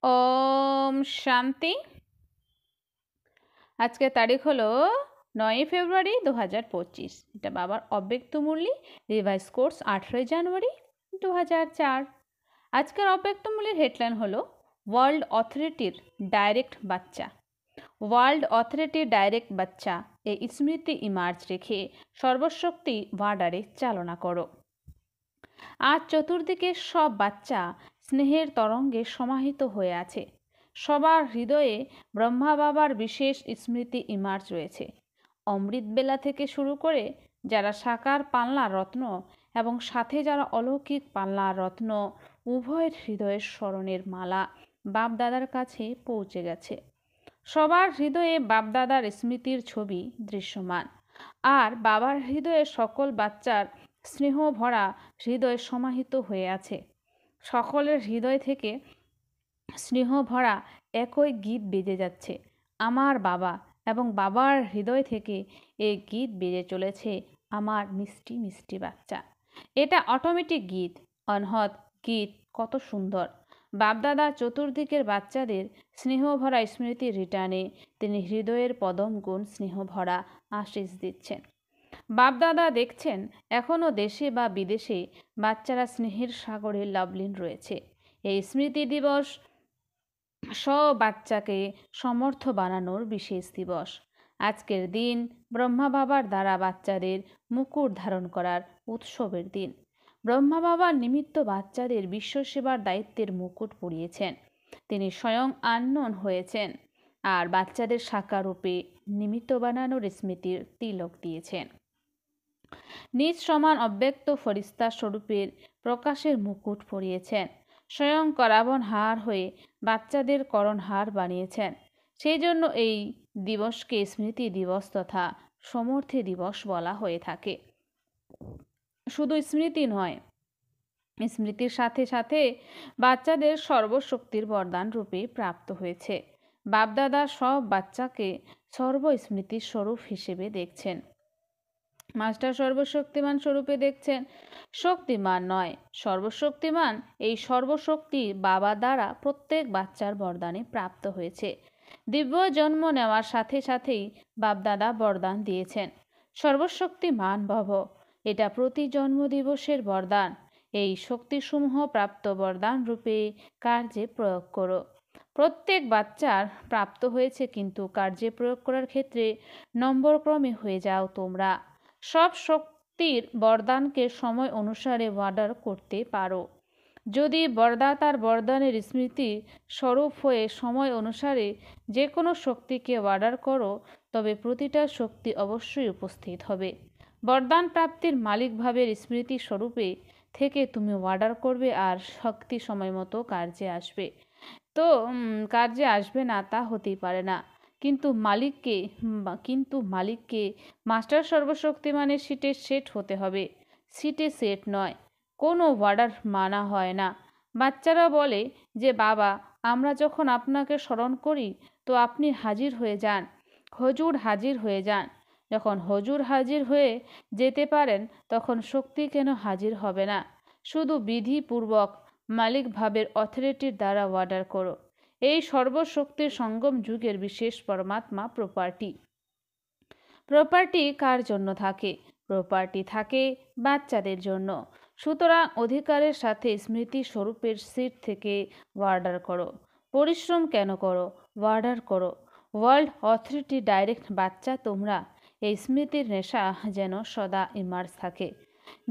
ওম শান্তি। আজকের তারিখ হলো 9 ফেব্রুয়ারি 2025। এটা বাবার অব্যক্ত মুরলি রিভাইজ কোর্স 18 জানুয়ারি 2004। আজকের অব্যক্ত মুরলির হেডলাইন হলো ওয়ার্ল্ড অথরিটির ডাইরেক্ট বাচ্চা। ওয়ার্ল্ড অথরিটির ডাইরেক্ট বাচ্চা এই স্মৃতি ইমার্জ রেখে সর্বশক্তি ওয়ার্ডারে চালনা করো। আজ চতুর্দিকে সব বাচ্চা স্নেহের তরঙ্গে সমাহিত হয়ে আছে। সবার হৃদয়ে ব্রহ্মা বাবার বিশেষ স্মৃতি ইমার্জ রয়েছে। অমৃতবেলা থেকে শুরু করে যারা সাকার পাল্লা রত্ন এবং সাথে যারা অলৌকিক পাল্লা রত্ন উভয়ের হৃদয়ের স্মরণের মালা বাপদাদার কাছে পৌঁছে গেছে। সবার হৃদয়ে বাপদাদার স্মৃতির ছবি দৃশ্যমান, আর বাবার হৃদয়ে সকল বাচ্চার স্নেহ ভরা হৃদয় সমাহিত হয়ে আছে। সকলের হৃদয় থেকে স্নেহ ভরা একই গীত বেজে যাচ্ছে, আমার বাবা, এবং বাবার হৃদয় থেকে এই গীত বেজে চলেছে, আমার মিষ্টি মিষ্টি বাচ্চা। এটা অটোমেটিক গীত, অনহদ গীত, কত সুন্দর। বাপদাদা চতুর্দিকের বাচ্চাদের স্নেহ ভরা স্মৃতির রিটার্নে তিনি হৃদয়ের পদম গুণ স্নেহ ভরা আশিস দিচ্ছেন। বাপদাদা দেখছেন এখনও দেশে বা বিদেশে বাচ্চারা স্নেহের সাগরে লবলীন রয়েছে। এই স্মৃতি দিবস সব বাচ্চাকে সমর্থ বানানোর বিশেষ দিবস। আজকের দিন ব্রহ্মা বাবার দ্বারা বাচ্চাদের মুকুট ধারণ করার উৎসবের দিন। ব্রহ্মা বাবার নিমিত্ত বাচ্চাদের বিশ্বসেবার দায়িত্বের মুকুট পরিয়েছেন। তিনি স্বয়ং আননোন হয়েছেন আর বাচ্চাদের সাকার রূপে নিমিত্ত বানানোর স্মৃতির তিলক দিয়েছেন। নিজ সমান অব্যক্ত ফরিস্তা স্বরূপের প্রকাশের মুকুট পরিয়েছেন। স্বয়ং করাবন হার হয়ে বাচ্চাদের করণহার বানিয়েছেন। সেই জন্য এই দিবসকে স্মৃতি দিবস তথা সমর্থী দিবস বলা হয়ে থাকে। শুধু স্মৃতি নয়, স্মৃতির সাথে সাথে বাচ্চাদের সর্বশক্তির বরদান রূপে প্রাপ্ত হয়েছে। বাপদাদা সব বাচ্চাকে সর্বস্মৃতির স্বরূপ হিসেবে দেখছেন। মাস্টার সর্বশক্তিমান স্বরূপে দেখছেন। শক্তিমান নয়, সর্বশক্তিমান। এই সর্বশক্তি বাবা দ্বারা প্রত্যেক বাচ্চার বরদানে প্রাপ্ত হয়েছে। দিব্য জন্ম নেওয়ার সাথে সাথেই বাপদাদা বরদান দিয়েছেন, সর্বশক্তিমান ভব। এটা প্রতি জন্ম দিবসের বরদান। এই শক্তিসমূহ প্রাপ্ত বরদান রূপে কার্যে প্রয়োগ করো। প্রত্যেক বাচ্চার প্রাপ্ত হয়েছে, কিন্তু কার্যে প্রয়োগ করার ক্ষেত্রে নম্বরক্রমে হয়ে যাও তোমরা। সব শক্তির বরদানকে সময় অনুসারে অর্ডার করতে পারো। যদি বরদাতার বরদানের স্মৃতি স্বরূপ হয়ে সময় অনুসারে যে কোনো শক্তিকে অর্ডার করো, তবে প্রতিটা শক্তি অবশ্যই উপস্থিত হবে। বরদান প্রাপ্তির মালিক ভাবের স্মৃতি স্বরূপে থেকে তুমি অর্ডার করবে আর শক্তি সময় মতো কার্যে আসবে। তো কার্যে আসবে না তা হতেই পারে না, কিন্তু মালিককে মাস্টার সর্বশক্তিমানের সিটে সেট হতে হবে। সিটে সেট নয়, কোনো অর্ডার মানা হয় না। বাচ্চারা বলে যে বাবা, আমরা যখন আপনাকে স্মরণ করি তো আপনি হাজির হয়ে যান, হজুর হাজির হয়ে যান। যখন হজুর হাজির হয়ে যেতে পারেন তখন শক্তি কেন হাজির হবে না? শুধু বিধিপূর্বক মালিক ভাবের অথরিটির দ্বারা অর্ডার করো। এই সর্বশক্তির সঙ্গম যুগের বিশেষ পরমাত্মা প্রপার্টি। প্রপার্টি কার জন্য থাকে? প্রপার্টি থাকে বাচ্চাদের জন্য। সুতরাং অধিকারের সাথে স্মৃতি স্বরূপের সিট থেকে অর্ডার করো। পরিশ্রম কেন করো? অর্ডার করো। ওয়ার্ল্ড অথরিটি ডাইরেক্ট বাচ্চা তোমরা। এই স্মৃতির নেশা যেন সদা ইমার্জ থাকে।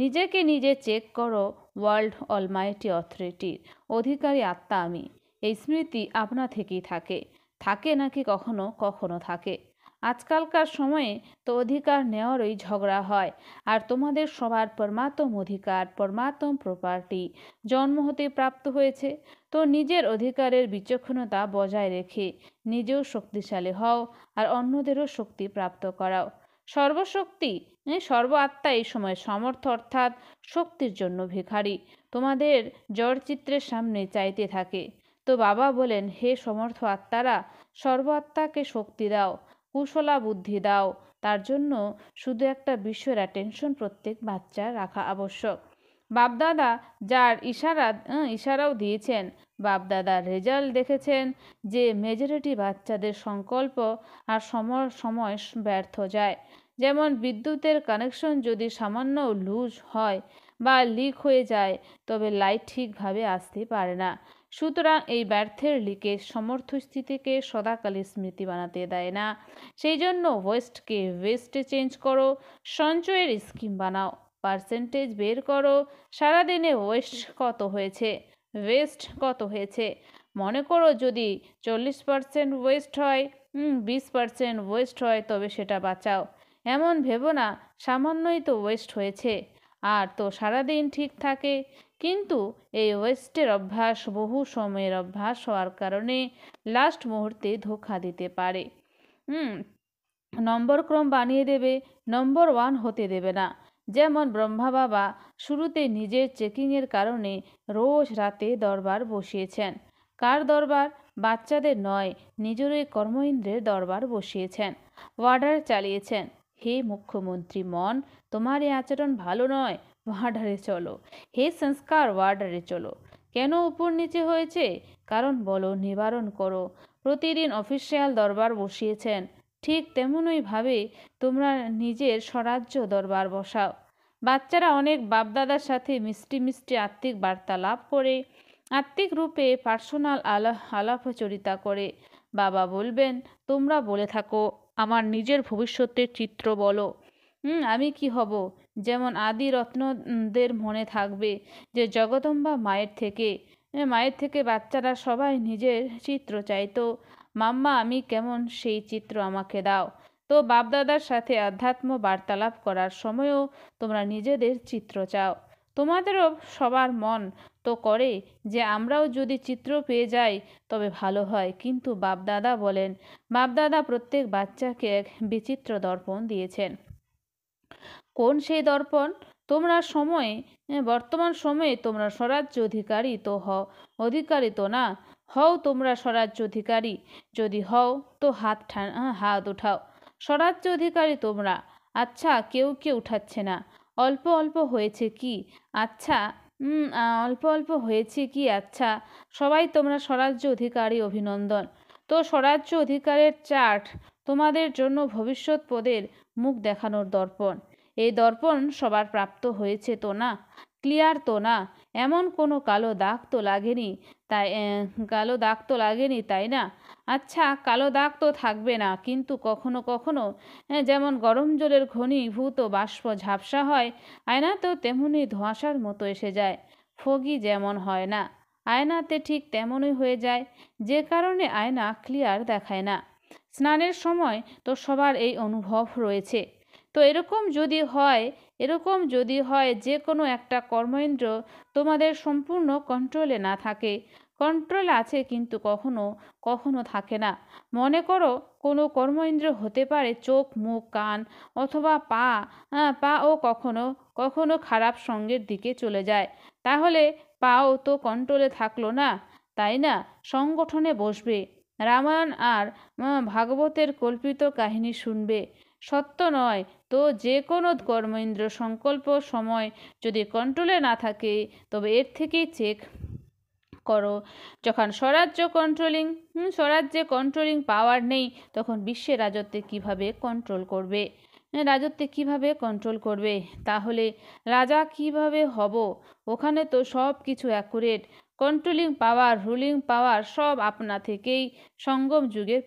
নিজেকে নিজে চেক করো। ওয়ার্ল্ড অলমাইটি অথরিটির অধিকারী আত্মা আমি। এই স্মৃতি আপনা থেকেই থাকে। থাকে নাকি কখনো কখনো থাকে। আজকালকার সময়ে তো অধিকার নেওয়ারই ঝগড়া হয়, আর তোমাদের সবার পরমাত্ম অধিকার, পরমাত্ম প্রপার্টি জন্ম হতে প্রাপ্ত হয়েছে। তো নিজের অধিকারের বিচক্ষণতা বজায় রেখে নিজেও শক্তিশালী হও আর অন্যদেরও শক্তি প্রাপ্ত করাও। সর্বশক্তি সর্ব আত্মা এই সময় সমর্থ অর্থাৎ শক্তির জন্য ভিখারি তোমাদের জড়চিত্রের সামনে চাইতে থাকে। তো বাবা বলেন, হে সমর্থ আত্মারা, সর্ব আত্মাকে শক্তি দাও, কুশলা বুদ্ধি দাও। তার জন্য শুধু একটা বিষয়ের অ্যাটেনশন প্রত্যেক বাচ্চার রাখা আবশ্যক। বাপদাদা যার ইশারাও দিয়েছেন, বাপদাদার রেজাল্ট দেখেছেন যে মেজরিটি বাচ্চাদের সংকল্প আর সময় ব্যর্থ যায়। যেমন বিদ্যুতের কানেকশন যদি সামান্য লুজ হয় বা লিক হয়ে যায়, তবে লাইট ঠিকভাবে আসতে পারে না। সুতরাং এই ব্যর্থের লিকেজ সমর্থস্থিতিকে সদাকালী স্মৃতি বানাতে দেয় না। সেই জন্য ওয়েস্টকে ওয়েস্টে চেঞ্জ করো, সঞ্চয়ের স্কিম বানাও, পার্সেন্টেজ বের করো, সারাদিনে ওয়েস্ট কত হয়েছে। মনে করো যদি 40% ওয়েস্ট হয়, 20% ওয়েস্ট হয়, তবে সেটা বাঁচাও। এমন ভেবো না সামান্যই তো ওয়েস্ট হয়েছে, আর তো সারাদিন ঠিক থাকে। কিন্তু এই ওয়েস্টের অভ্যাস বহু সময়ের অভ্যাস হওয়ার কারণে লাস্ট মুহূর্তে ধোঁকা দিতে পারে। নম্বর ক্রম বানিয়ে দেবে, নম্বর 1 হতে দেবে না। যেমন ব্রহ্মা বাবা শুরুতে নিজের চেকিংয়ের কারণে রোজ রাতে দরবার বসিয়েছেন। কার দরবার? বাচ্চাদের নয়, নিজেরই কর্মইন্দ্রের দরবার বসিয়েছেন। ওয়ার্ডার চালিয়েছেন, হে মুখ্যমন্ত্রী মন, তোমার এই আচরণ ভালো নয়, ওয়ার্ডারে চলো। হে সংস্কার, ওয়ার্ডারে চলো। কেন উপর নিচে হয়েছে? কারণ বলো, নিবারণ করো। প্রতিদিন অফিসিয়াল দরবার বসিয়েছেন, ঠিক তেমনইভাবে তোমরা নিজের স্বরাজ্য দরবার বসাও। বাচ্চারা অনেক বাপদাদার সাথে মিষ্টি মিষ্টি আত্মিক বার্তালাপ করে, আত্মিক রূপে পার্সোনাল আলাপচরিতা করে। বাবা বলবেন, তোমরা বলে থাকো, আমার নিজের ভবিষ্যতের চিত্র বলো। আমি কি হব? যেমন আদি রত্নদের মনে থাকবে যে জগদম্বা মায়ের থেকে বাচ্চারা সবাই নিজের চিত্র চাইতো। মাম্মা আমি কেমন, সেই চিত্র আমাকে দাও। তো বাপদাদার সাথে আধ্যাত্ম বার্তালাপ করার সময়ও তোমরা নিজেদের চিত্র চাও। তোমাদেরও সবার মন তো করে যে আমরাও যদি চিত্র পেয়ে যাই তবে ভালো হয়, কিন্তু বাপদাদা বলেন, বাপদাদা প্রত্যেক বাচ্চাকে এক বিচিত্র দর্পণ দিয়েছেন। কোন সেই দর্পণ? বর্তমান সময়ে তোমরা স্বরাজ্য অধিকারী তো না। হও তোমরা স্বরাজ্য অধিকারী? যদি হও তো হাত উঠাও। স্বরাজ্য অধিকারী তোমরা? আচ্ছা, কেউ উঠাচ্ছে না। অল্প অল্প হয়েছে কি? আচ্ছা, আচ্ছা, সবাই তোমরা স্বরাজ্য অধিকারী, অভিনন্দন। তো স্বরাজ্য অধিকারের চার্ট তোমাদের জন্য ভবিষ্যৎ পদের মুখ দেখানোর দর্পণ। এই দর্পণ সবার প্রাপ্ত হয়েছে তো না? ক্লিয়ার তো না? এমন কোনো কালো দাগ তো লাগেনি, তাই না? আচ্ছা, কালো দাগ তো থাকবে না, কিন্তু কখনো কখনো যেমন গরম জলের ঘনীভূত বাষ্প ঝাপসা হয়, আয়নাতেও তেমনি ধোঁয়াশার মতো এসে যায়। ফগি যেমন হয় না, আয়নাতে ঠিক তেমনই হয়ে যায়, যে কারণে আয়না ক্লিয়ার দেখায় না। স্নানের সময় তো সবার এই অনুভব রয়েছে। তো এরকম যদি হয় যে কোনো একটা কর্মেন্দ্র তোমাদের সম্পূর্ণ কন্ট্রোলে না থাকে, কন্ট্রোল আছে কিন্তু কখনো থাকে না। মনে করো কোনো কর্মেন্দ্র হতে পারে চোখ, মুখ, কান অথবা পাও কখনো খারাপ সঙ্গের দিকে চলে যায়। তাহলে পাও তো কন্ট্রোলে থাকলো না, তাই না? সংগঠনে বসবে, রামায়ণ আর ভাগবতের কল্পিত কাহিনী শুনবে, সত্য নয় তো যে কোনো কর্মেন্দ্র সংকল্প সময় যদি কন্ট্রোলে না থাকে, তবে এর থেকেই চেক করো। যখন স্বরাজ্যে কন্ট্রোলিং পাওয়ার নেই, তখন বিশ্বের রাজত্বে কিভাবে কন্ট্রোল করবে? তাহলে রাজা কিভাবে হব? ওখানে তো সব কিছু অ্যাকুরেট। কন্ট্রোলিং পাওয়ার, রুলিং পাওয়ার সব আপনা থেকেই সঙ্গম যুগের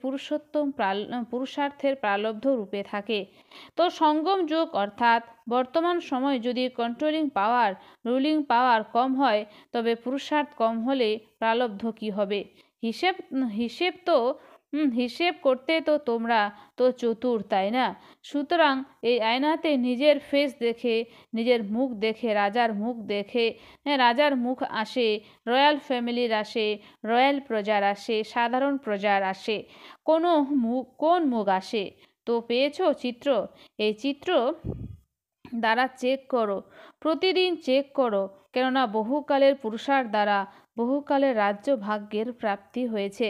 পুরুষার্থের প্রালব্ধ রূপে থাকে। তো সঙ্গম যুগ অর্থাৎ বর্তমান সময় যদি কন্ট্রোলিং পাওয়ার, রুলিং পাওয়ার কম হয়, তবে পুরুষার্থ কম হলে প্রালব্ধ কি হবে? হিসেব করতে তো তোমরা তো চতুর, তাই না? সুতরাং এই আয়নাতে নিজের ফেস দেখে, নিজের মুখ দেখে, রাজার মুখ আসে, রয়্যাল ফ্যামিলির আসে, রয়্যাল প্রজার আসে, সাধারণ প্রজার আসে, কোন মুখ আসে? তো পেয়েছো চিত্র? এই চিত্র দ্বারা চেক করো, প্রতিদিন চেক করো, কেননা বহুকালের পুরুষার দ্বারা বহুকালের রাজ্য ভাগ্যের প্রাপ্তি হয়েছে।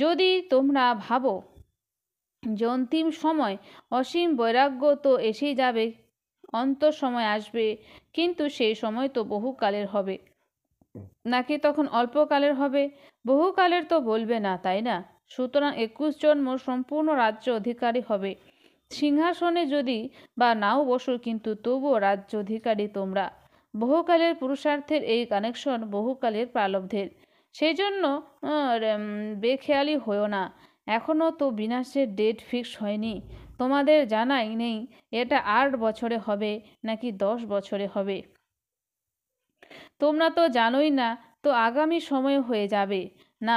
যদি তোমরা ভাবো যে অন্তিম সময় অসীম বৈরাগ্য তো এসেই যাবে, অন্ত সময় আসবে, কিন্তু সেই সময় তো বহুকালের হবে, নাকি তখন অল্পকালের হবে? বহুকালের তো বলবে না, তাই না? সুতরাং 21 জন্ম সম্পূর্ণ রাজ্য অধিকারী হবে। সিংহাসনে যদি বা নাও বসো, কিন্তু তবুও রাজ্য অধিকারী তোমরা। বহুকালের পুরুষার্থের এই কানেকশন বহুকালের প্রারব্ধের। সেই জন্য বেখেয়ালি হয়েও না। এখনও তো বিনাশের ডেট ফিক্স হয়নি। তোমাদের জানাই নেই এটা 8 বছরে হবে নাকি 10 বছরে হবে। তোমরা তো জানোই না তো আগামী সময় হয়ে যাবে না।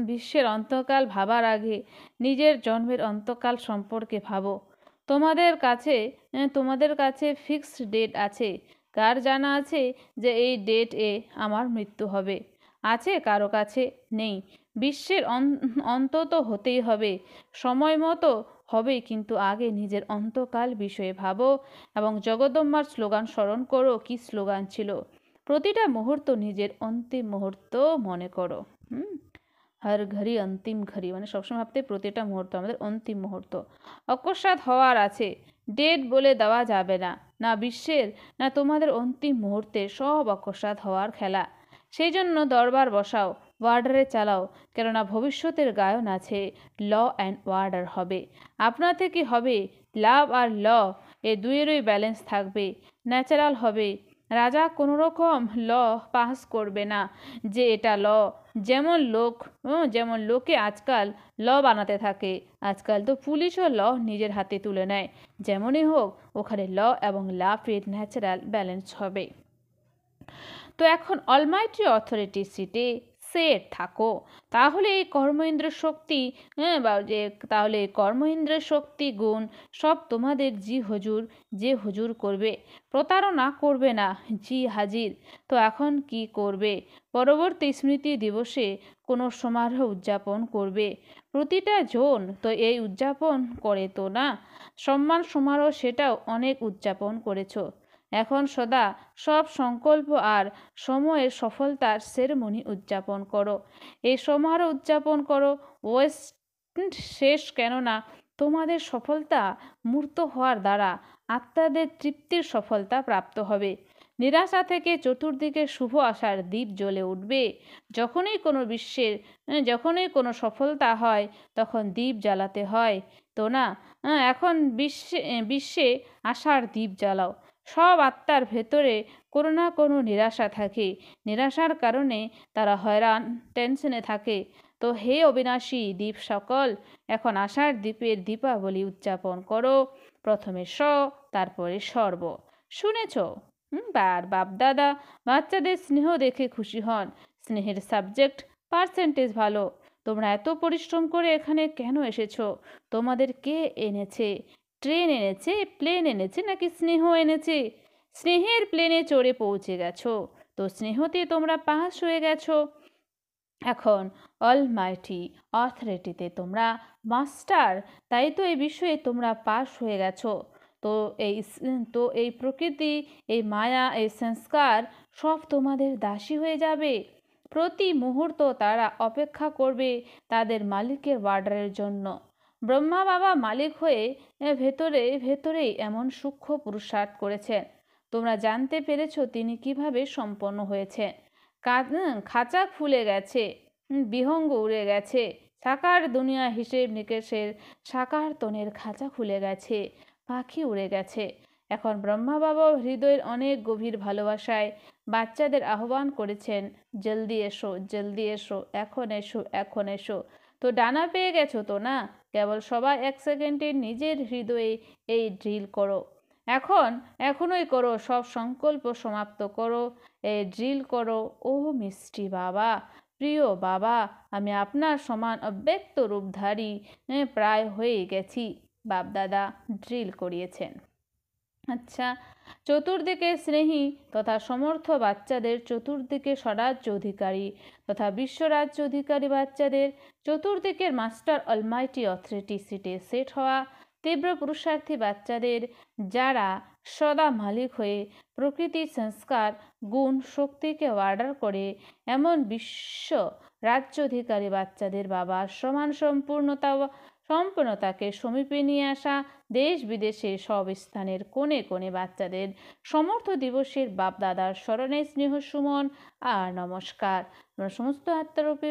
বিশ্বের অন্তকাল ভাবার আগে নিজের জন্মের অন্তকাল সম্পর্কে ভাবো। তোমাদের কাছে ফিক্সড ডেট আছে? কার জানা আছে যে এই ডেট এ আমার মৃত্যু হবে? আছে কারো কাছে? নেই। বিশ্বের অন্ত তো হতেই হবে, সময় মতো হবে, কিন্তু আগে নিজের অন্তকাল বিষয়ে ভাবো এবং জগদম্বার স্লোগান স্মরণ করো। কি স্লোগান ছিল? প্রতিটা মুহূর্ত নিজের অন্তিম মুহূর্ত মনে করো। হর ঘড়ি অন্তিম ঘড়ি, মানে সবসময় ভাবতে প্রতিটা মুহূর্ত আমাদের অন্তিম মুহূর্ত। অকস্মাৎ হওয়ার আছে, ডেট বলে দেওয়া যাবে না। না বিশ্বের না তোমাদের অন্তিম মুহূর্তে সব অকস্মাৎ হওয়ার খেলা। সেই জন্য দরবার বসাও, ওয়ার্ডারে চালাও, কেননা ভবিষ্যতের গায়ন আছে। ল অ্যান্ড ওয়ার্ডার হবে। আপনা থেকে হবে লাভ আর ল, এ দুইয়েরই ব্যালেন্স থাকবে। ন্যাচারাল হবে। রাজা কোনো রকম ল পাস করবে না যে এটা ল। যেমন লোকে আজকাল ল বানাতে থাকে। আজকাল তো পুলিশও ল নিজের হাতে তুলে নেয়। যেমনই হোক, ওখানে ল এবং লাভের ন্যাচারাল ব্যালেন্স হবে। তো এখন অলমাইটি অথরিটি সিটে সেট থাকো। তাহলে এই কর্মেন্দ্রের শক্তি তাহলে কর্মেন্দ্রের শক্তি গুণ সব তোমাদের যে হুজুর করবে। প্রতারণা করবে না, জি হাজির। তো এখন কি করবে? পরবর্তী স্মৃতি দিবসে কোনো সমারোহ উদযাপন করবে? প্রতিটা জন তো এই উদযাপন করে তো না। সম্মান সমারোহ সেটাও অনেক উদযাপন করেছো। এখন সদা সব সংকল্প আর সময়ের সফলতার সেরেমনি উদযাপন করো। এই সমারোহ উদযাপন করো। ওয়েস্ট শেষ, কেননা তোমাদের সফলতা মূর্ত হওয়ার দ্বারা আত্মাদের তৃপ্তির সফলতা প্রাপ্ত হবে। নিরাশা থেকে চতুর্দিকে শুভ আশার দ্বীপ জ্বলে উঠবে। যখনই কোনো সফলতা হয় তখন দ্বীপ জ্বালাতে হয় তো না। এখন বিশ্বে আশার দ্বীপ জ্বালাও। সব আত্মার ভেতরে কোনো না কোনো নিরাশা থাকে। নিরাশার কারণে তারা হয়রান, টেনশনে থাকে। তো হে অবিনাশী দ্বীপ সকল, এখন আশার দ্বীপের দীপাবলি উদযাপন করো। প্রথমে তারপরে সর্ব। শুনেছ? বাপদাদা বাচ্চাদের স্নেহ দেখে খুশি হন। স্নেহের সাবজেক্ট পার্সেন্টেজ ভালো। তোমরা এত পরিশ্রম করে এখানে কেন এসেছো? তোমাদের কে এনেছে? ট্রেন এনেছে, প্লেন এনেছে, নাকি স্নেহ এনেছে? স্নেহের প্লেনে চড়ে পৌঁছে গেছো, তো স্নেহতে তোমরা পাস হয়ে গেছো। এখন অলমাইটি অথরিটিতে তোমরা মাস্টার, তাই তো এই বিষয়ে তোমরা পাস হয়ে গেছো। তো এই প্রকৃতি, এই মায়া, এই সংস্কার সব তোমাদের দাসী হয়ে যাবে। প্রতি মুহূর্ত তারা অপেক্ষা করবে তাদের মালিকের অর্ডারের জন্য। ব্রহ্মা বাবা মালিক হয়ে ভেতরেই এমন সূক্ষ্ম পুরুষার্থ করেছেন। তোমরা জানতে পেরেছ তিনি কিভাবে সম্পন্ন হয়েছেন। খাঁচা খুলে গেছে, বিহঙ্গ উড়ে গেছে। সাকার দুনিয়া হিসেব নিকেশের সাকার তনের খাঁচা খুলে গেছে, পাখি উড়ে গেছে। এখন ব্রহ্মা বাবা হৃদয়ের অনেক গভীর ভালোবাসায় বাচ্চাদের আহ্বান করেছেন, জলদি এসো, জলদি এসো, এখন এসো, এখন এসো। তো ডানা পেয়ে গেছো তো না? কেবল সবাই 1 সেকেন্ডে নিজের হৃদয়ে এই ড্রিল করো। এখনই করো, সব সংকল্প সমাপ্ত করো, এই ড্রিল করো। ও মিষ্টি বাবা, প্রিয় বাবা, আমি আপনার সমান অব্যক্ত রূপধারী প্রায় হয়ে গেছি। বাপদাদা ড্রিল করিয়েছেন। আচ্ছা, চতুর্দিকে স্নেহী তথা সমর্থ বাচ্চাদের, চতুর্দিকে স্বরাজ্য অধিকারী তথা বিশ্বরাজ্য অধিকারী বাচ্চাদের, চতুর্দিকের মাস্টার অলমাইটি অথরিটি সিটে সেট হওয়া তীব্র পুরুষার্থী বাচ্চাদের, যারা সদা মালিক হয়ে প্রকৃতি, সংস্কার, গুণ, শক্তিকে অর্ডার করে এমন বিশ্ব রাজ্য অধিকারী বাচ্চাদের বাবার সমান সম্পূর্ণতা সম্পূর্ণতাকে সমীপে নিয়ে আসা দেশ বিদেশের সব স্থানের কোণে কোণে বাচ্চাদের সমর্থ দিবসের বাপদাদার স্মরণে স্নেহ সুমন আর নমস্কার। আমরা সমস্ত আত্মারূপী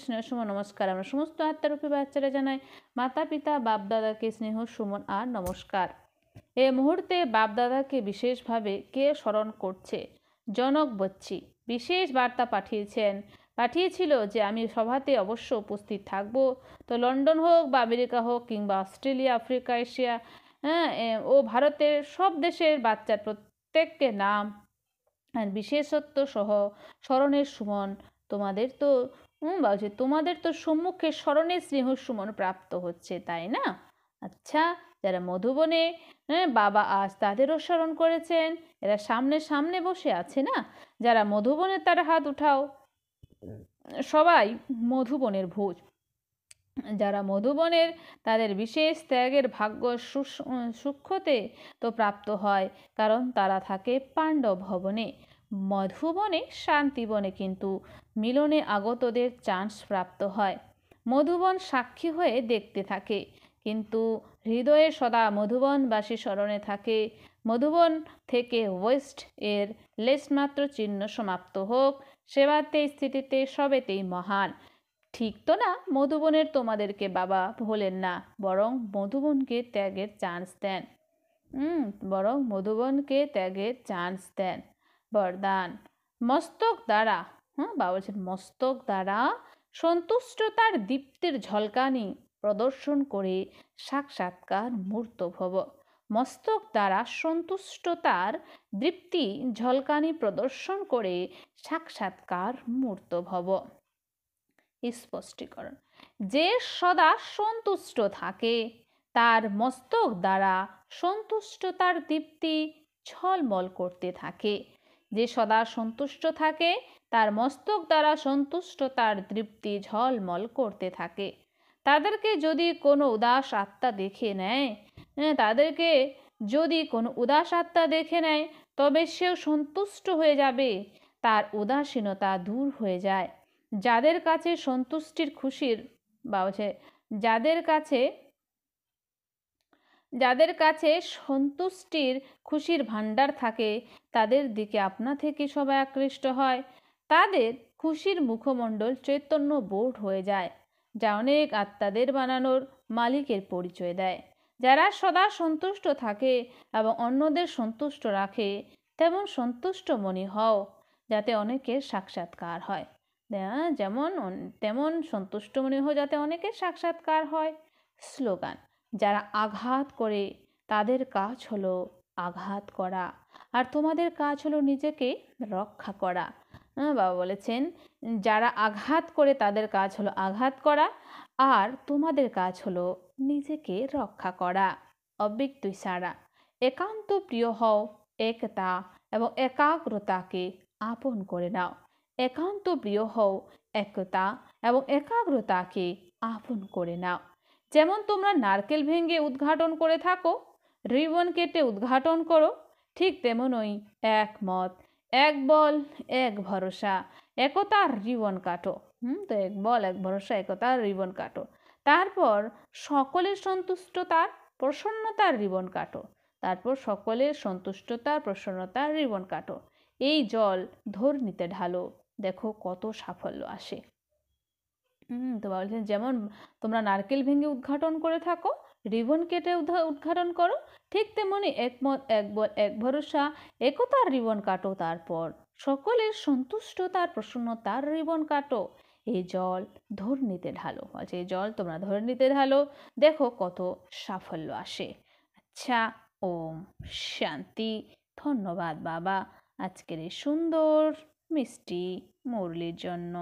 স্নেহ সুমন নমস্কার। আমরা সমস্ত আত্মারূপী বাচ্চারা জানাই মাতা পিতা বাপদাদাকে স্নেহ সুমন আর নমস্কার। এ মুহূর্তে বাপদাদাকে বিশেষভাবে কে স্মরণ করছে? জনক বচ্চি বিশেষ বার্তা পাঠিয়েছিল যে আমি সভাতে অবশ্য উপস্থিত থাকব। তো লন্ডন হোক বা আমেরিকা হোক কিংবা অস্ট্রেলিয়া, আফ্রিকা, এশিয়া, ও ভারতের সব দেশের বাচ্চার প্রত্যেককে নাম আর বিশেষত্ব সহ স্মরণের সুমন তোমাদের তো তোমাদের তো সম্মুখে স্মরণের স্নেহ সুমন প্রাপ্ত হচ্ছে, তাই না? আচ্ছা, যারা মধুবনে বাবা আজ তাদেরও স্মরণ করেছেন, এরা সামনে সামনে বসে আছে না? যারা মধুবনে তারা হাত উঠাও। সবাই মধুবনের ভোজ। যারা মধুবনের তাদের বিশেষ ত্যাগের ভাগ্য সূক্ষ্মতে তো প্রাপ্ত হয়, কারণ তারা থাকে পাণ্ডব ভবনে। মধুবনে শান্তিবনে কিন্তু মিলনে আগতদের চান্স প্রাপ্ত হয়। মধুবন সাক্ষী হয়ে দেখতে থাকে, কিন্তু হৃদয়ে সদা মধুবনবাসী স্মরণে থাকে। মধুবন থেকে ওয়েস্ট এর লেশমাত্র চিহ্ন সমাপ্ত হোক, সেবাতে স্থিতিতে সবেতেই মহান। ঠিক তো না? মধুবনের তোমাদেরকে বাবা ভোলেন না, বরং মধুবনকে ত্যাগের চান্স দেন। বরং মধুবনকে ত্যাগের চান্স দেন। বরদান মস্তক দ্বারা, বাবা বলছেন মস্তক দ্বারা সন্তুষ্টতার দীপ্তির ঝলকানি প্রদর্শন করে সাক্ষাৎকার মূর্ত ভব। মস্তক দ্বারা সন্তুষ্টতার দীপ্তি ঝলকানি প্রদর্শন করে সাক্ষাৎকার মূর্ত ভব। স্পষ্টীকরণ: যে সদা সন্তুষ্ট থাকে তার মস্তক দ্বারা সন্তুষ্টতার দীপ্তি ঝলমল করতে থাকে। যে সদা সন্তুষ্ট থাকে তার মস্তক দ্বারা সন্তুষ্টতার দীপ্তি ঝলমল করতে থাকে। তাদেরকে যদি কোনো উদাস আত্মা দেখে নেয়, তবে সেও সন্তুষ্ট হয়ে যাবে, তার উদাসীনতা দূর হয়ে যায়। যাদের কাছে সন্তুষ্টির খুশির ভাণ্ডার থাকে, তাদের দিকে আপনা থেকে সবাই আকৃষ্ট হয়। তাদের খুশির মুখমণ্ডল চৈতন্য বোধ হয়ে যায়, যা অনেক আত্মাদের বানানোর মালিকের পরিচয় দেয়। যারা সদা সন্তুষ্ট থাকে এবং অন্যদের সন্তুষ্ট রাখে, সন্তুষ্ট মনি হও, যাতে অনেকের সাক্ষাৎকার হয়। তেমন সন্তুষ্ট মনে হও, যাতে অনেকের সাক্ষাৎকার হয়। স্লোগান: যারা আঘাত করে তাদের কাজ হলো আঘাত করা, আর তোমাদের কাজ হলো নিজেকে রক্ষা করা। বাবা বলেছেন, যারা আঘাত করে তাদের কাজ হলো আঘাত করা, আর তোমাদের কাজ হলো নিজেকে রক্ষা করা। অব্যক্ত ইশারা: একান্ত প্রিয় হও, একতা এবং একাগ্রতাকে আপন করে নাও। একান্ত প্রিয় হও, একতা এবং একাগ্রতাকে আপন করে নাও। যেমন তোমরা নারকেল ভেঙে উদ্ঘাটন করে থাকো, রিবন কেটে উদ্ঘাটন করো, ঠিক তেমনই একমত, এক বল, এক ভরসা, একতার রিবন কাটো। তো এক বল, এক ভরসা, একতার রিবন কাটো। তারপর সকলের সন্তুষ্টতার প্রসন্নতার রিবন কাটো। এই জল ধরণীতে ঢালো, দেখো কত সাফল্য আসে। তো বলছেন, যেমন তোমরা নারকেল ভেঙে উদ্ঘাটন করে থাকো, রিবন কেটে উদ্ঘাটন করো, ঠিক তেমনি একমত, এক বল, এক ভরসা, একতার রিবন কাটো। তারপর সকলের সন্তুষ্টতার প্রসন্নতার রিবন কাটো। এই জল ধরণীতে ঢালো। বলছে এই জল তোমরা ধরণীতে ঢালো, দেখো কত সাফল্য আসে। আচ্ছা, ওম শান্তি। ধন্যবাদ বাবা আজকের এই সুন্দর মিষ্টি মুরলির জন্য।